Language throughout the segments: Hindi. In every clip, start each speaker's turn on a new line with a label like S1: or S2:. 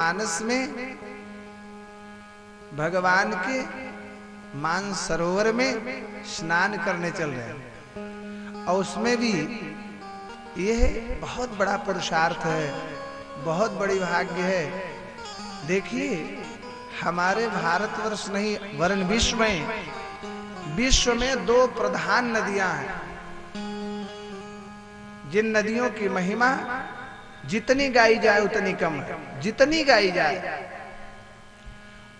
S1: मानस में भगवान के मानसरोवर में स्नान करने चल रहे हैं और उसमें भी यह बहुत बड़ा पुरुषार्थ है, बहुत बड़ी भाग्य है। देखिए हमारे भारतवर्ष नहीं वरन विश्व में दो प्रधान नदियां हैं जिन नदियों की महिमा जितनी गाई जाए उतनी कम है। जितनी गाई जाए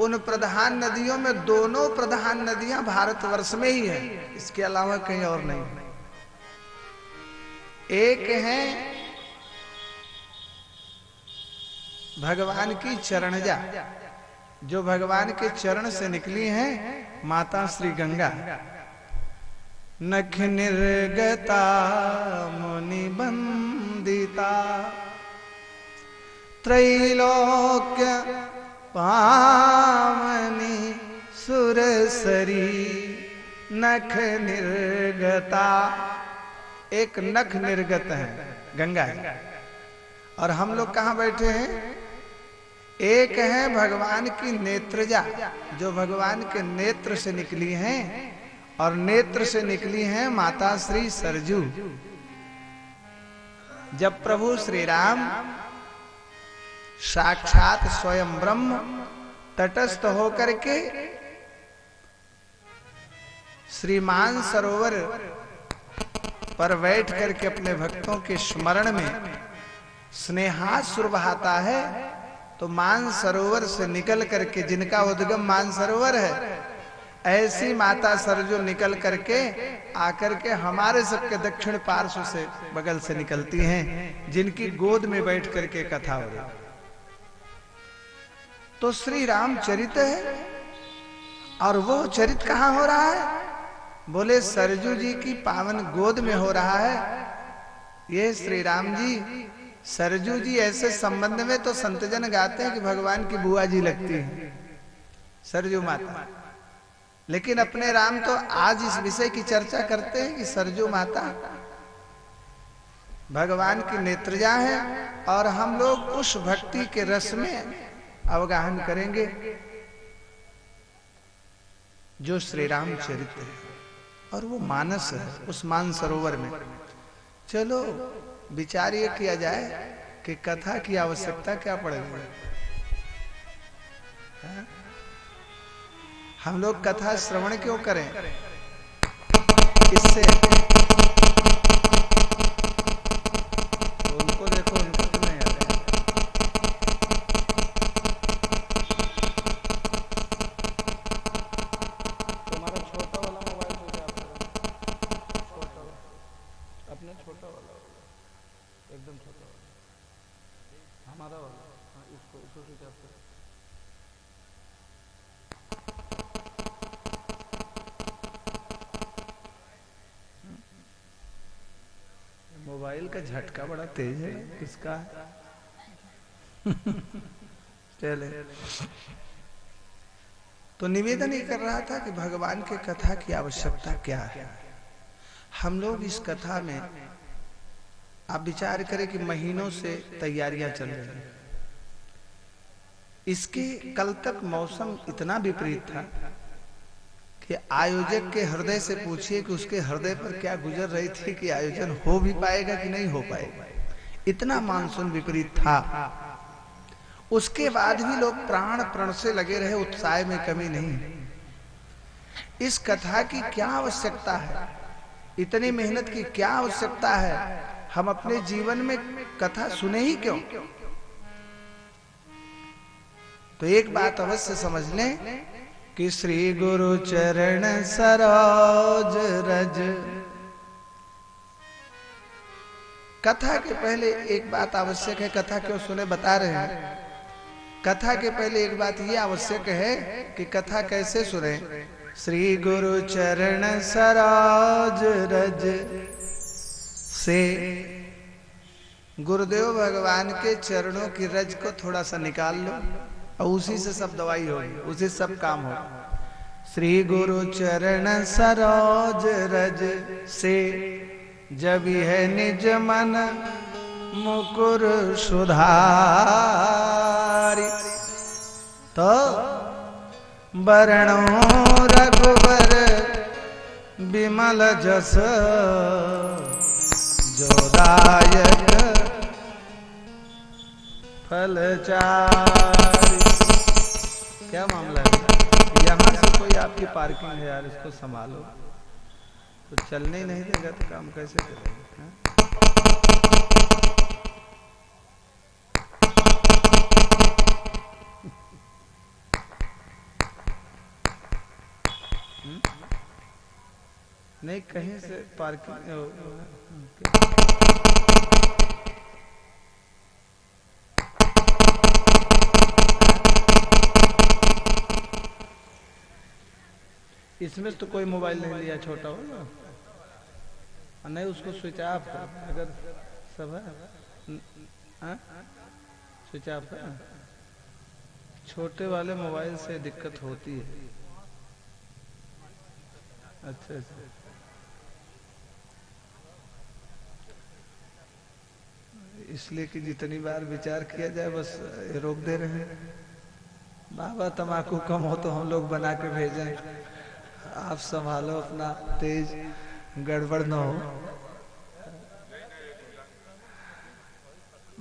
S1: उन प्रधान नदियों में दोनों प्रधान नदियां भारतवर्ष में ही है, इसके अलावा कहीं और नहीं। एक है भगवान की चरणजा, जो भगवान के चरण से निकली हैं, माता श्री गंगा। नख निर्गता मुनि बंदिता त्रैलोक्य पावनी सुरसरी नख निर्गता। एक नख निर्गत है गंगा है, और हम लोग कहां बैठे हैं? एक है भगवान की नेत्रजा, जो भगवान के नेत्र से निकली हैं, और नेत्र से निकली हैं माता श्री सरजू। जब प्रभु श्री राम साक्षात स्वयं ब्रह्म तटस्थ होकर के श्रीमान सरोवर पर बैठ करके अपने भक्तों के स्मरण में स्नेहाश्रु बहाता है, तो मान सरोवर से निकल करके, जिनका उद्गम मान सरोवर है, ऐसी माता सरजू निकल करके आकर के हमारे सबके दक्षिण पार्श्व से बगल से निकलती हैं, जिनकी गोद में बैठ करके कथा हो रही। तो श्री राम चरित है, और वो चरित कहां हो रहा है? बोले सरजू जी की पावन गोद में हो रहा है। ये श्री राम जी सरजू जी ऐसे संबंध में तो संतजन गाते हैं कि भगवान की बुआ जी लगती है सरजू माता, लेकिन अपने राम तो आज इस विषय की चर्चा करते हैं कि सरजू माता भगवान की नेत्रजा है, और हम लोग उस भक्ति के रस में अवगाहन करेंगे जो श्री राम चरित्र है, और वो मानस है उस मान सरोवर में। चलो विचार ये किया जाए कि कथा की आवश्यकता क्या पड़ेगी। हम लोग कथा श्रवण क्यों करें? इससे तो उनको देखो, उनको तो नहीं आता है। तुम्हारा छोटा वाला मोबाइल हो गया, छोटा अपने छोटा वाला एकदम छोटा वाला, हमारा वाला। हाँ, इसको स्विच ऑफ करो। मोबाइल का झटका बड़ा तेज है, किसका है? चले तो निवेदन ये कर रहा था कि भगवान के कथा की आवश्यकता क्या है। हम लोग इस कथा में आप विचार करें कि महीनों से तैयारियां चल रही हैं। इसके कल तक मौसम इतना विपरीत था कि आयोजक के हृदय से पूछिए कि उसके हृदय पर क्या गुजर रही थी कि आयोजन हो भी पाएगा कि नहीं हो पाएगा। इतना मानसून विपरीत था। उसके बाद भी लोग प्राण प्रण से लगे रहे, उत्साह में कमी नहीं। इस कथा की क्या आवश्यकता है? इतनी मेहनत की क्या आवश्यकता है? हम अपने जीवन में कथा सुने ही क्यों? तो एक बात अवश्य समझ लें कि श्री गुरु चरण सरोज रज। कथा के पहले एक बात आवश्यक है। कथा क्यों सुने बता रहे हैं। कथा के पहले एक बात ये आवश्यक है कि कथा कैसे सुने। श्री गुरु चरण सरोज रज से गुरुदेव भगवान के चरणों की रज को थोड़ा सा निकाल लो, और उसी से सब दवाई होगी, उसी से सब काम हो। श्री गुरु चरण सरोज रज से जब है निज मन मुकुर सुधारी। बरणो रघुवर विमल जस जोदायक फलचारी। क्या मामला है? यहाँ से कोई आपकी पार्किंग है यार, इसको संभालो। तो चलने ही नहीं देगा तो काम कैसे करेगा? नहीं, कहीं से पार्किंग इसमें तो कोई मोबाइल नहीं लिया, छोटा होगा नहीं, उसको स्विच ऑफ कर अगर सब है, स्विच ऑफ कर। छोटे वाले मोबाइल से दिक्कत होती है। अच्छा अच्छा, इसलिए कि जितनी बार विचार किया जाए बस रोक दे रहे हैं। बाबा तम्बाकू कम हो तो हम लोग बना के भेजें, आप संभालो अपना, तेज गड़बड़ न हो।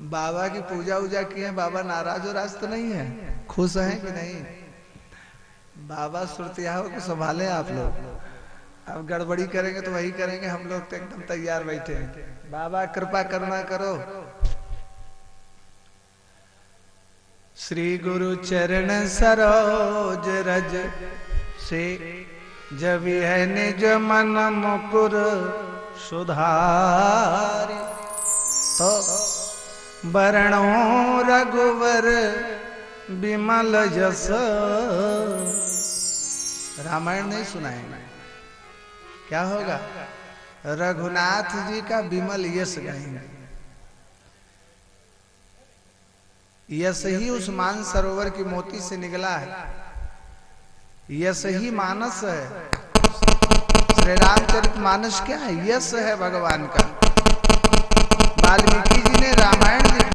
S1: बाबा की पूजा उजा किए, बाबा नाराज वराज तो नहीं है? खुश हैं कि नहीं? बाबा सुरतियाओं को संभाले आप लोग। अब गड़बड़ी करेंगे तो वही करेंगे, हम लोग तो एकदम तैयार बैठे हैं। बाबा कृपा करना करो। श्री गुरु चरण सरोज रज से जब है निज मन मुकुर सुधारी। तो बरणो रघुवर विमल जस, रामायण नहीं सुनाएंगे, क्या होगा? रघुनाथ जी का विमल यश गाएंगे। यश ही उस मान सरोवर की मोती से निकला है, यश ही मानस है। श्री रामचरितमानस क्या है? यश है भगवान का। वाल्मीकि जी ने रामायण